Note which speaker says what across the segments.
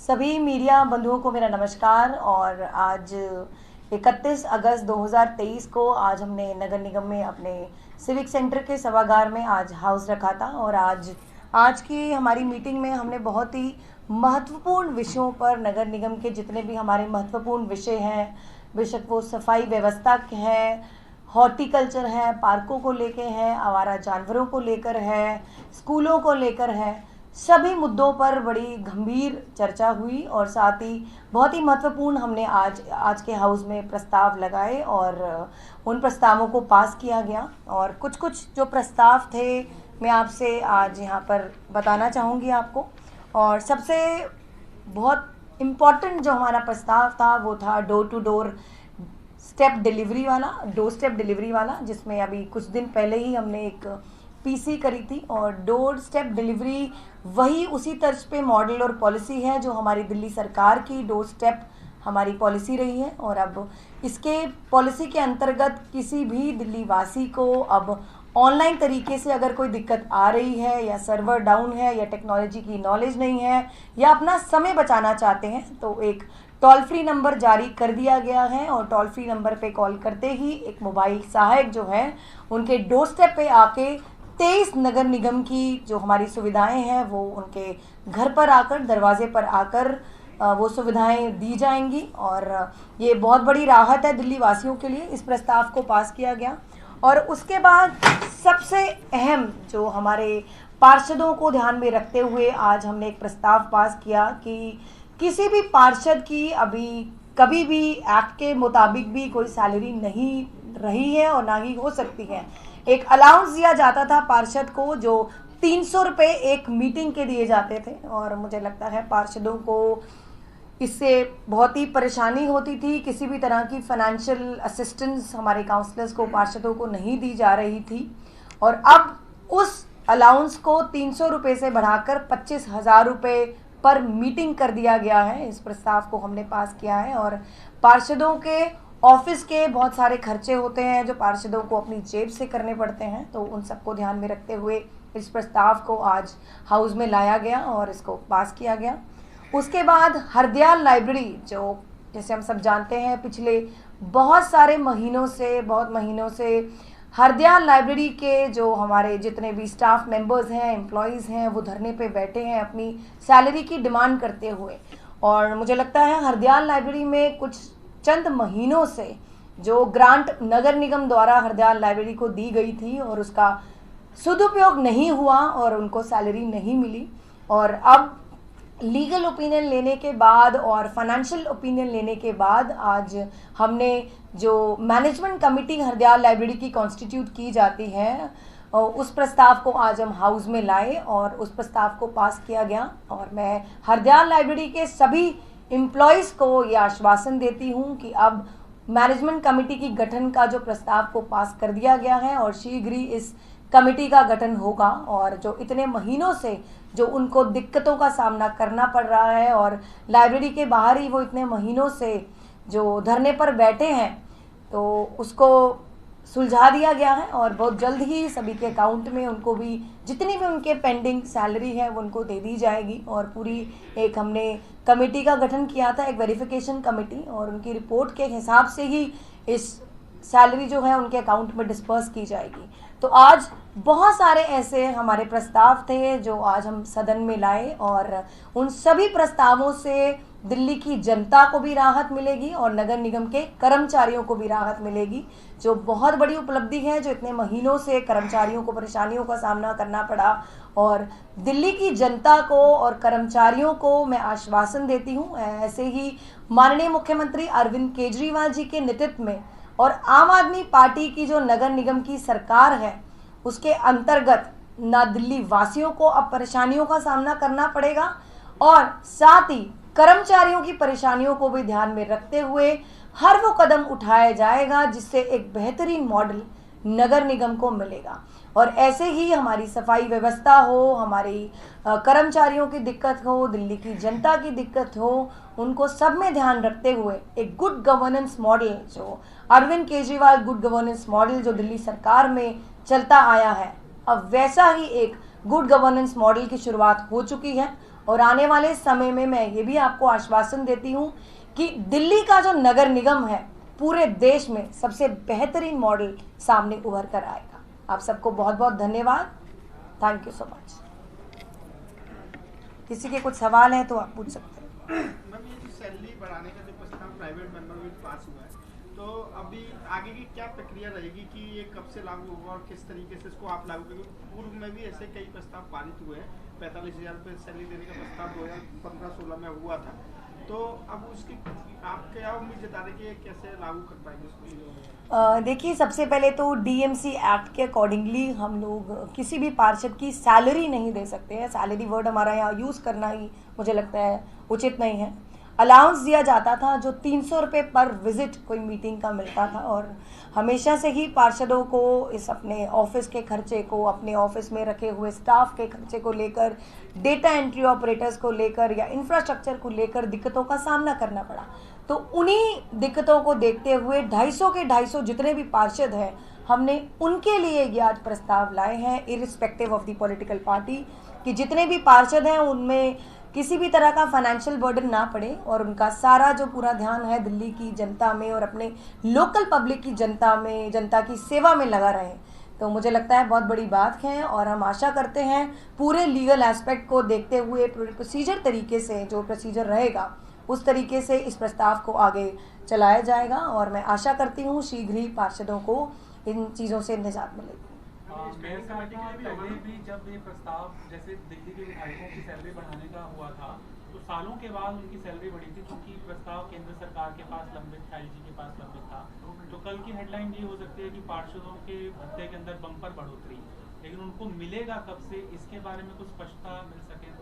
Speaker 1: सभी मीडिया बंधुओं को मेरा नमस्कार। और आज 31 अगस्त 2023 को आज हमने नगर निगम में अपने सिविक सेंटर के सभागार में आज हाउस रखा था। और आज की हमारी मीटिंग में हमने बहुत ही महत्वपूर्ण विषयों पर, नगर निगम के जितने भी हमारे महत्वपूर्ण विषय हैं, बेशक वो सफाई व्यवस्था है, हॉर्टिकल्चर है, पार्कों को लेकर है, आवारा जानवरों को लेकर है, स्कूलों को लेकर है, सभी मुद्दों पर बड़ी गंभीर चर्चा हुई। और साथ ही बहुत ही महत्वपूर्ण हमने आज के हाउस में प्रस्ताव लगाए और उन प्रस्तावों को पास किया गया। और कुछ जो प्रस्ताव थे मैं आपसे आज यहाँ पर बताना चाहूँगी आपको। और सबसे बहुत इम्पॉर्टेंट जो हमारा प्रस्ताव था वो था door to doorstep delivery वाला, डोर स्टेप डिलीवरी वाला, जिसमें अभी कुछ दिन पहले ही हमने एक पीसी करी थी। और डोर स्टेप डिलीवरी वही उसी तर्ज पे मॉडल और पॉलिसी है जो हमारी दिल्ली सरकार की डोर स्टेप हमारी पॉलिसी रही है। और अब इसके पॉलिसी के अंतर्गत किसी भी दिल्ली वासी को अब ऑनलाइन तरीके से अगर कोई दिक्कत आ रही है, या सर्वर डाउन है, या टेक्नोलॉजी की नॉलेज नहीं है, या अपना समय बचाना चाहते हैं, तो एक टोल फ्री नंबर जारी कर दिया गया है। और टोल फ्री नंबर पे कॉल करते ही एक मोबाइल सहायक जो है उनके डोर स्टेप पे आके 23 नगर निगम की जो हमारी सुविधाएं हैं वो उनके घर पर आकर, दरवाजे पर आकर वो सुविधाएं दी जाएंगी। और ये बहुत बड़ी राहत है दिल्ली वासियों के लिए। इस प्रस्ताव को पास किया गया। और उसके बाद सबसे अहम जो हमारे पार्षदों को ध्यान में रखते हुए आज हमने एक प्रस्ताव पास किया कि किसी भी पार्षद की अभी कभी भी एक्ट के मुताबिक भी कोई सैलरी नहीं रही है और ना ही हो सकती है। एक अलाउंस दिया जाता था पार्षद को जो 300 रुपये एक मीटिंग के दिए जाते थे। और मुझे लगता है पार्षदों को इससे बहुत ही परेशानी होती थी। किसी भी तरह की फाइनेंशियल असिस्टेंस हमारे काउंसलर्स को, पार्षदों को नहीं दी जा रही थी। और अब उस अलाउंस को 300 रुपये से बढ़ाकर 25,000 रुपये पर मीटिंग कर दिया गया है। इस प्रस्ताव को हमने पास किया है। और पार्षदों के ऑफिस के बहुत सारे खर्चे होते हैं जो पार्षदों को अपनी जेब से करने पड़ते हैं, तो उन सबको ध्यान में रखते हुए इस प्रस्ताव को आज हाउस में लाया गया और इसको पास किया गया। उसके बाद हरदयाल लाइब्रेरी, जो जैसे हम सब जानते हैं पिछले बहुत महीनों से हरदयाल लाइब्रेरी के जो हमारे जितने भी स्टाफ मेंबर्स हैं, एम्प्लॉयज़ हैं, वो धरने पे बैठे हैं अपनी सैलरी की डिमांड करते हुए। और मुझे लगता है हरदयाल लाइब्रेरी में कुछ चंद महीनों से जो ग्रांट नगर निगम द्वारा हरदयाल लाइब्रेरी को दी गई थी और उसका सदुपयोग नहीं हुआ और उनको सैलरी नहीं मिली। और अब लीगल ओपिनियन लेने के बाद और फाइनेंशियल ओपिनियन लेने के बाद आज हमने जो मैनेजमेंट कमेटी हरदयाल लाइब्रेरी की कॉन्स्टिट्यूट की जाती है उस प्रस्ताव को आज हम हाउस में लाए और उस प्रस्ताव को पास किया गया। और मैं हरदयाल लाइब्रेरी के सभी एम्प्लॉयज़ को ये आश्वासन देती हूँ कि अब मैनेजमेंट कमेटी की गठन का जो प्रस्ताव को पास कर दिया गया है और शीघ्र ही इस कमेटी का गठन होगा। और जो इतने महीनों से जो उनको दिक्कतों का सामना करना पड़ रहा है और लाइब्रेरी के बाहर ही वो इतने महीनों से जो धरने पर बैठे हैं, तो उसको सुलझा दिया गया है। और बहुत जल्द ही सभी के अकाउंट में उनको भी जितनी भी उनके पेंडिंग सैलरी है वो उनको दे दी जाएगी। और पूरी एक हमने कमेटी का गठन किया था, एक वेरिफिकेशन कमेटी, और उनकी रिपोर्ट के हिसाब से ही इस सैलरी जो है उनके अकाउंट में डिस्पर्स की जाएगी। तो आज बहुत सारे ऐसे हमारे प्रस्ताव थे जो आज हम सदन में लाए और उन सभी प्रस्तावों से दिल्ली की जनता को भी राहत मिलेगी और नगर निगम के कर्मचारियों को भी राहत मिलेगी, जो बहुत बड़ी उपलब्धि है, जो इतने महीनों से कर्मचारियों को परेशानियों का सामना करना पड़ा। और दिल्ली की जनता को और कर्मचारियों को मैं आश्वासन देती हूँ, ऐसे ही माननीय मुख्यमंत्री अरविंद केजरीवाल जी के नेतृत्व में और आम आदमी पार्टी की जो नगर निगम की सरकार है उसके अंतर्गत ना दिल्ली वासियों को अब परेशानियों का सामना करना पड़ेगा और साथ ही कर्मचारियों की परेशानियों को भी ध्यान में रखते हुए हर वो कदम उठाया जाएगा जिससे एक बेहतरीन मॉडल नगर निगम को मिलेगा। और ऐसे ही हमारी सफाई व्यवस्था हो, हमारी कर्मचारियों की दिक्कत हो, दिल्ली की जनता की दिक्कत हो, उनको सब में ध्यान रखते हुए एक गुड गवर्नेंस मॉडल, जो Arvind Kejriwal good governance model जो दिल्ली सरकार में चलता आया है, अब वैसा ही एक गुड गवर्नेंस मॉडल की शुरुआत हो चुकी है। और आने वाले समय में मैं ये भी आपको आश्वासन देती हूँ कि दिल्ली का जो नगर निगम है पूरे देश में सबसे बेहतरीन मॉडल सामने उभर कर आएगा। आप सबको बहुत बहुत धन्यवाद। Thank you so much. किसी के कुछ सवाल है तो आप पूछ सकते हैं।
Speaker 2: मैम, ये जो सैलरी बढ़ाने का जो प्रस्ताव प्राइवेट मेंबर बिल पास हुआ है, तो अभी आगे की क्या प्रक्रिया रहेगी कि ये कब से लागू होगा और किस तरीके से इसको आप लागू करेंगे? पूर्व में भी ऐसे कई प्रस्ताव पारित हुए हैं, 45,000 रुपये सैलरी देने का प्रस्ताव 2015-16 में हुआ था, तो अब उसकी आप क्या उम्मीद जता रहे कि कैसे लागू कर पाएंगे इसको?
Speaker 1: देखिए, सबसे पहले तो डीएमसी एक्ट के अकॉर्डिंगली हम लोग किसी भी पार्षद की सैलरी नहीं दे सकते हैं। सैलरी वर्ड हमारा यहाँ यूज़ करना ही मुझे लगता है उचित नहीं है। अलाउंस दिया जाता था जो 300 रुपये पर विजिट कोई मीटिंग का मिलता था, और हमेशा से ही पार्षदों को इस अपने ऑफिस के खर्चे को, अपने ऑफिस में रखे हुए स्टाफ के खर्चे को लेकर, डेटा एंट्री ऑपरेटर्स को लेकर या इंफ्रास्ट्रक्चर को लेकर दिक्कतों का सामना करना पड़ा। तो उन्हीं दिक्कतों को देखते हुए 250 के 250 जितने भी पार्षद हैं, हमने उनके लिए ये आज प्रस्ताव लाए हैं, irrespective of the political party, कि जितने भी पार्षद हैं उनमें किसी भी तरह का फाइनेंशियल बर्डन ना पड़े और उनका सारा जो पूरा ध्यान है दिल्ली की जनता में और अपने लोकल पब्लिक की जनता में, जनता की सेवा में लगा रहे। तो मुझे लगता है बहुत बड़ी बात है, और हम आशा करते हैं पूरे लीगल एस्पेक्ट को देखते हुए प्रोसीजर तरीके से, जो प्रोसीजर रहेगा उस तरीके से इस प्रस्ताव को आगे चलाया जाएगा, और मैं आशा करती हूँ शीघ्र ही पार्षदों को इन चीज़ों से निजात मिलेगी।
Speaker 3: पहले भी जब ये प्रस्ताव जैसे दिल्ली के विधायकों की सैलरी बढ़ाने का हुआ था, तो सालों के बाद उनकी सैलरी बढ़ी थी, क्योंकि प्रस्ताव केंद्र सरकार के पास लंबित था, आईजी के पास लंबित था। तो कल की हेडलाइन ये हो सकती है कि पार्षदों के भत्ते के अंदर बम्पर बढ़ोतरी, लेकिन उनको मिलेगा कब से, इसके बारे में कुछ स्पष्टता मिल सके।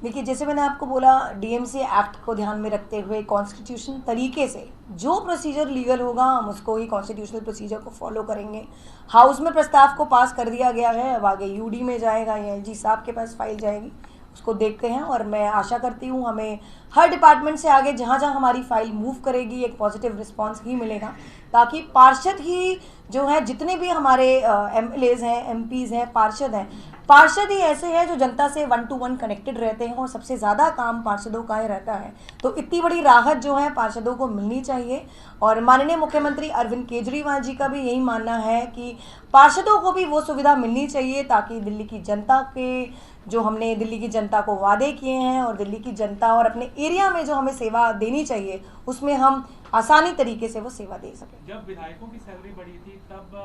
Speaker 1: देखिए, जैसे मैंने आपको बोला, डीएमसी एक्ट को ध्यान में रखते हुए कॉन्स्टिट्यूशन तरीके से जो प्रोसीजर लीगल होगा हम उसको ही, कॉन्स्टिट्यूशनल प्रोसीजर को फॉलो करेंगे। हाउस में प्रस्ताव को पास कर दिया गया है, अब आगे यूडी में जाएगा या एलजी साहब के पास फाइल जाएगी, उसको देखते हैं। और मैं आशा करती हूँ हमें हर डिपार्टमेंट से आगे जहाँ जहाँ हमारी फाइल मूव करेगी एक पॉजिटिव रिस्पांस ही मिलेगा, ताकि पार्षद ही जो है, जितने भी हमारे एमएलएज हैं, एमपीज़ हैं, पार्षद ही ऐसे हैं जो जनता से 1 to 1 कनेक्टेड रहते हैं, और सबसे ज़्यादा काम पार्षदों का ही रहता है। तो इतनी बड़ी राहत जो है पार्षदों को मिलनी चाहिए, और माननीय मुख्यमंत्री अरविंद केजरीवाल जी का भी यही मानना है कि पार्षदों को भी वो सुविधा मिलनी चाहिए, ताकि दिल्ली की जनता के, जो हमने दिल्ली की जनता को वादे किए हैं और दिल्ली की जनता और अपने एरिया में जो हमें सेवा देनी चाहिए उसमें हम आसानी तरीके से वो सेवा दे सकें।
Speaker 3: जब विधायकों की सैलरी बढ़ी थी तब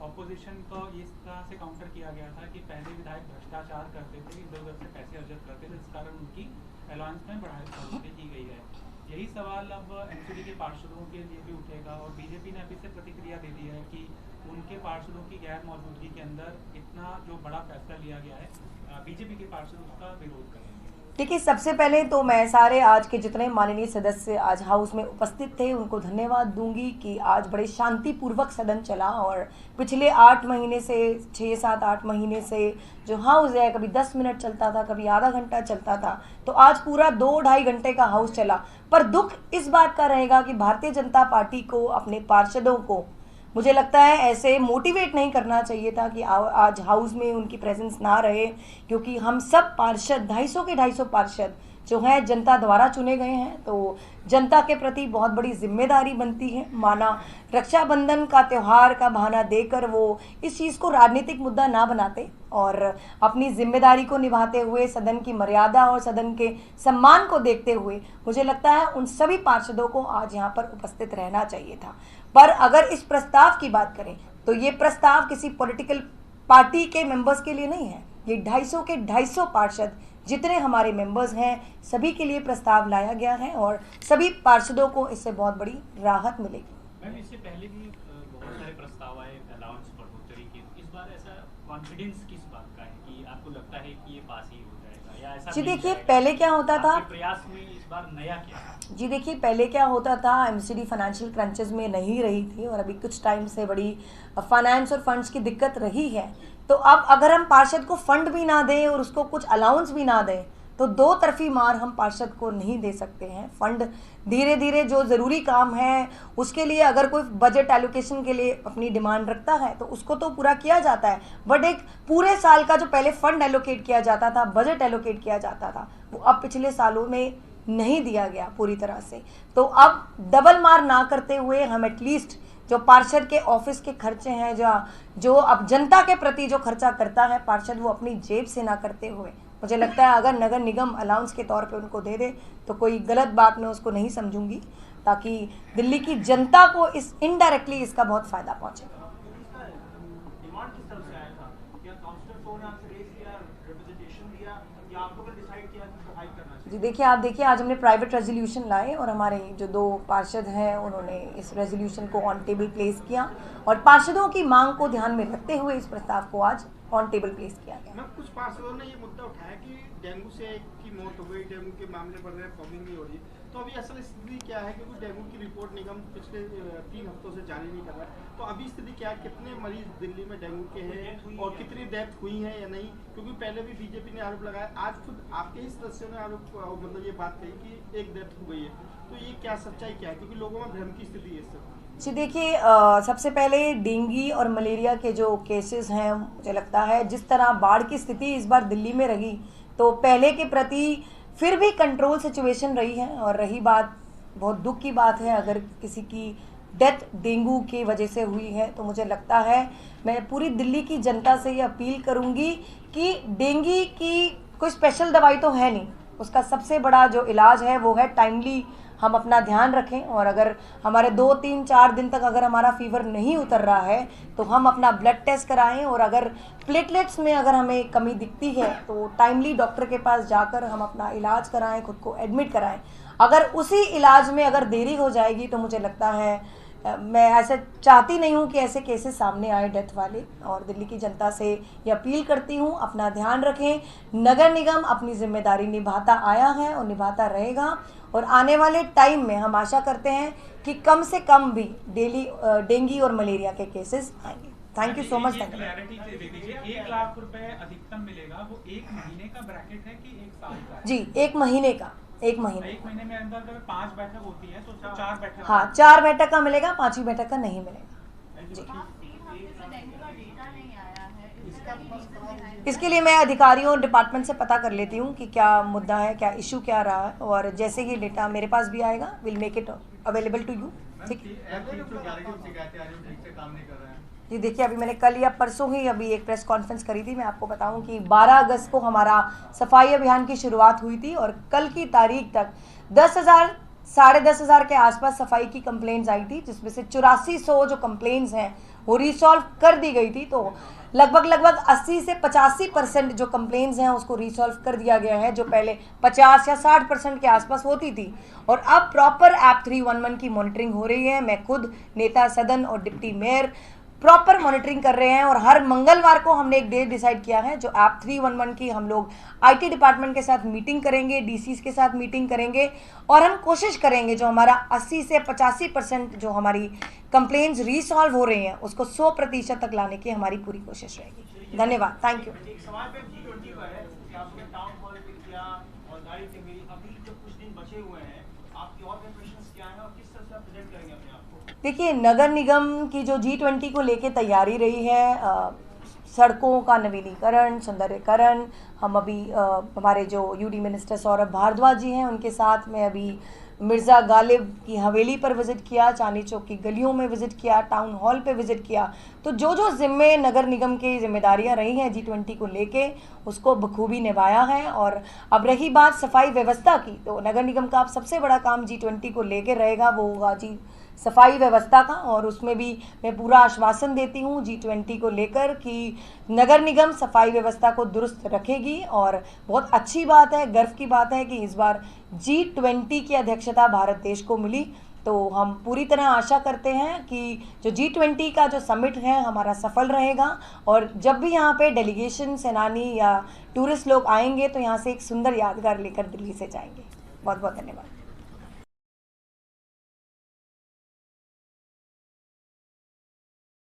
Speaker 3: ऑपोजिशन को इस तरह से काउंटर किया गया था कि पहले विधायक भ्रष्टाचार करते थे, इधर उधर से पैसे अर्जित करते थे, इस कारण उनकी अलाउंस में बढ़ोतरी की गई है। यही सवाल अब एनसीडी के पार्षदों के लिए भी उठेगा, और बीजेपी ने अभी से प्रतिक्रिया दे दी है कि उनके पार्षदों की गैर मौजूदगी के अंदर इतना जो बड़ा फैसला लिया गया है, बीजेपी के पार्षद उसका विरोध करेंगे।
Speaker 1: देखिए, सबसे पहले तो मैं सारे आज के जितने माननीय सदस्य आज हाउस में उपस्थित थे उनको धन्यवाद दूंगी कि आज बड़े शांतिपूर्वक सदन चला, और पिछले 8 महीने से 6, 7, 8 महीने से जो हाउस है कभी 10 मिनट चलता था, कभी आधा घंटा चलता था, तो आज पूरा 2-2.5 घंटे का हाउस चला। पर दुख इस बात का रहेगा कि भारतीय जनता पार्टी को, अपने पार्षदों को, मुझे लगता है ऐसे मोटिवेट नहीं करना चाहिए था कि आज हाउस में उनकी प्रेजेंस ना रहे, क्योंकि हम सब पार्षद 250 के 250 पार्षद जो हैं जनता द्वारा चुने गए हैं, तो जनता के प्रति बहुत बड़ी जिम्मेदारी बनती है। माना रक्षाबंधन का त्यौहार का बहाना देकर वो इस चीज़ को राजनीतिक मुद्दा ना बनाते और अपनी जिम्मेदारी को निभाते हुए, सदन की मर्यादा और सदन के सम्मान को देखते हुए, मुझे लगता है उन सभी पार्षदों को आज यहाँ पर उपस्थित रहना चाहिए था। पर अगर इस प्रस्ताव की बात करें तो ये प्रस्ताव किसी पॉलिटिकल पार्टी के मेंबर्स के लिए नहीं है, ये 250 के 250 पार्षद जितने हमारे मेंबर्स हैं सभी के लिए प्रस्ताव लाया गया है, और सभी पार्षदों को इससे बहुत बड़ी राहत मिलेगी।
Speaker 4: मैम, इससे पहले भी बहुत सारे प्रस्ताव आए अलाउंस बढ़ोतरी के, इस बार ऐसा कॉन्फिडेंस किस बात का है कि आपको लगता है कि ये पास ही हो जाएगा, या ऐसा?
Speaker 1: जी देखिए, पहले क्या होता था,
Speaker 4: प्रयास में इस बार नया क्या है?
Speaker 1: जी देखिए, पहले क्या होता था, एमसीडी फाइनेंशियल क्रंचेस में नहीं रही थी, और अभी कुछ टाइम से बड़ी फाइनेंस और फंड्स की दिक्कत रही है। तो अब अगर हम पार्षद को फंड भी ना दें और उसको कुछ अलाउंस भी ना दें तो दो तरफी मार हम पार्षद को नहीं दे सकते हैं। फंड धीरे धीरे जो ज़रूरी काम है उसके लिए अगर कोई बजट एलोकेशन के लिए अपनी डिमांड रखता है तो उसको तो पूरा किया जाता है, बट एक पूरे साल का जो पहले फंड एलोकेट किया जाता था, बजट एलोकेट किया जाता था, वो अब पिछले सालों में नहीं दिया गया पूरी तरह से। तो अब डबल मार ना करते हुए हम एटलीस्ट जो पार्षद के ऑफिस के खर्चे हैं, जो अब जनता के प्रति जो खर्चा करता है पार्षद, वो अपनी जेब से ना करते हुए, मुझे लगता है अगर नगर निगम अलाउंस के तौर पे उनको दे दे तो कोई गलत बात मैं उसको नहीं समझूंगी, ताकि दिल्ली की जनता को इस इनडायरेक्टली इसका बहुत फ़ायदा पहुँचे। जी देखिए, आप देखिए आज हमने प्राइवेट रेजोल्यूशन लाए और हमारे जो 2 पार्षद हैं उन्होंने इस रेजोल्यूशन को ऑन टेबल प्लेस किया और पार्षदों की मांग को ध्यान में रखते हुए इस प्रस्ताव को आज ऑन टेबल प्लेस किया गया।
Speaker 2: मैम, कुछ पार्षदों ने ये मुद्दा उठाया कि डेंगू से एक की मौत हो गई, डेंगू के मामले बढ़ रहे, फॉगिंग नहीं हो रही, तो अभी असल स्थिति क्या है? क्योंकि डेंगू की रिपोर्ट निगम पिछले 3 हफ्तों से जारी नहीं कर रहा है, तो अभी स्थिति क्या है? कितने मरीज दिल्ली में डेंगू के हैं और कितनी डेथ हुई है या नहीं? क्योंकि पहले भी बीजेपी ने आरोप लगाया, आज खुद आपके ही सदस्यों ने आरोप मतलब ये बात कही कि एक डेथ हो गई है, तो ये क्या सच्चाई क्या है? क्योंकि लोगों में भ्रम की स्थिति है इस समय।
Speaker 1: जी देखिए, सबसे पहले डेंगू और मलेरिया के जो केसेस हैं, मुझे लगता है जिस तरह बाढ़ की स्थिति इस बार दिल्ली में रही, तो पहले के प्रति फिर भी कंट्रोल सिचुएशन रही है। और रही बात, बहुत दुख की बात है अगर किसी की डेथ डेंगू की वजह से हुई है, तो मुझे लगता है मैं पूरी दिल्ली की जनता से ये अपील करूँगी कि डेंगू की कोई स्पेशल दवाई तो है नहीं, उसका सबसे बड़ा जो इलाज है वो है टाइमली हम अपना ध्यान रखें। और अगर हमारे 2, 3, 4 दिन तक अगर हमारा फीवर नहीं उतर रहा है तो हम अपना ब्लड टेस्ट कराएं, और अगर प्लेटलेट्स में अगर हमें कमी दिखती है तो टाइमली डॉक्टर के पास जाकर हम अपना इलाज कराएं, खुद को एडमिट कराएं। अगर उसी इलाज में अगर देरी हो जाएगी तो मुझे लगता है, मैं ऐसे चाहती नहीं हूँ कि ऐसे केसेस सामने आए डेथ वाले, और दिल्ली की जनता से ये अपील करती हूँ अपना ध्यान रखें। नगर निगम अपनी जिम्मेदारी निभाता आया है और निभाता रहेगा, और आने वाले टाइम में हम आशा करते हैं कि कम से कम भी डेंगू और मलेरिया के केसेस आएंगे। Thank you so much.
Speaker 3: Clarity दे दीजिए, 1 लाख रुपए अधिकतम मिलेगा, वो 1 महीने का ब्रैकेट है कि 1 साल का?
Speaker 1: जी, 1 महीने का। 1 महीने।
Speaker 3: 1 महीने में अंदर अगर 5 बैठक होती है तो 4 बैठक।
Speaker 1: हाँ, 4 बैठक का मिलेगा, 5वीं बैठक का नहीं मिलेगा। जी, इसके लिए मैं अधिकारियों और डिपार्टमेंट से पता कर लेती हूँ कि क्या मुद्दा है, क्या इशू क्या रहा है, और जैसे ही डेटा मेरे पास भी आएगा will make it available to you. ठीक जी देखिए, अभी मैंने कल या परसों ही अभी एक प्रेस कॉन्फ्रेंस करी थी। मैं आपको बताऊं कि 12 अगस्त को हमारा सफाई अभियान की शुरुआत हुई थी और कल की तारीख तक 10,000 साढ़े 10,000 के आसपास सफाई की कंप्लेंट्स आई थी, जिसमें से 8400 जो कंप्लेंट्स हैं वो रिसॉल्व कर दी गई थी। तो लगभग 80 से 85% जो कंप्लेंट्स हैं उसको रिसॉल्व कर दिया गया है, जो पहले 50 या 60% के आसपास होती थी। और अब प्रॉपर ऐप 311 की मॉनिटरिंग हो रही है। मैं खुद, नेता सदन और डिप्टी मेयर प्रॉपर मॉनिटरिंग कर रहे हैं, और हर मंगलवार को हमने एक डेट डिसाइड किया है जो ऐप 311 की हम लोग आईटी डिपार्टमेंट के साथ मीटिंग करेंगे, डीसीज के साथ मीटिंग करेंगे, और हम कोशिश करेंगे जो हमारा 80 से 85% जो हमारी कंप्लेंट्स रिसॉल्व हो रही हैं उसको 100% तक लाने की हमारी पूरी कोशिश रहेगी। धन्यवाद, थैंक यू। देखिए, नगर निगम की जो G20 को लेके तैयारी रही है, सड़कों का नवीनीकरण, सौंदर्यकरण, हम अभी हमारे जो यूडी मिनिस्टर सौरभ भारद्वाज जी हैं उनके साथ में अभी मिर्ज़ा गालिब की हवेली पर विज़िट किया, चांदनी चौक की गलियों में विज़िट किया, टाउन हॉल पे विज़िट किया। तो जो जिम्मे नगर निगम की जिम्मेदारियां रही हैं G20 को लेके, उसको बखूबी निभाया है। और अब रही बात सफाई व्यवस्था की, तो नगर निगम का अब सबसे बड़ा काम G20 को लेके रहेगा, वो होगा सफाई व्यवस्था का। और उसमें भी मैं पूरा आश्वासन देती हूँ G20 को लेकर कि नगर निगम सफाई व्यवस्था को दुरुस्त रखेगी। और बहुत अच्छी बात है, गर्व की बात है कि इस बार G20 की अध्यक्षता भारत देश को मिली। तो हम पूरी तरह आशा करते हैं कि जो G20 का जो समिट है हमारा सफल रहेगा, और जब भी यहाँ पे डेलीगेशन, सेनानी या टूरिस्ट लोग आएंगे तो यहाँ से एक सुंदर यादगार लेकर दिल्ली से जाएंगे। बहुत बहुत धन्यवाद।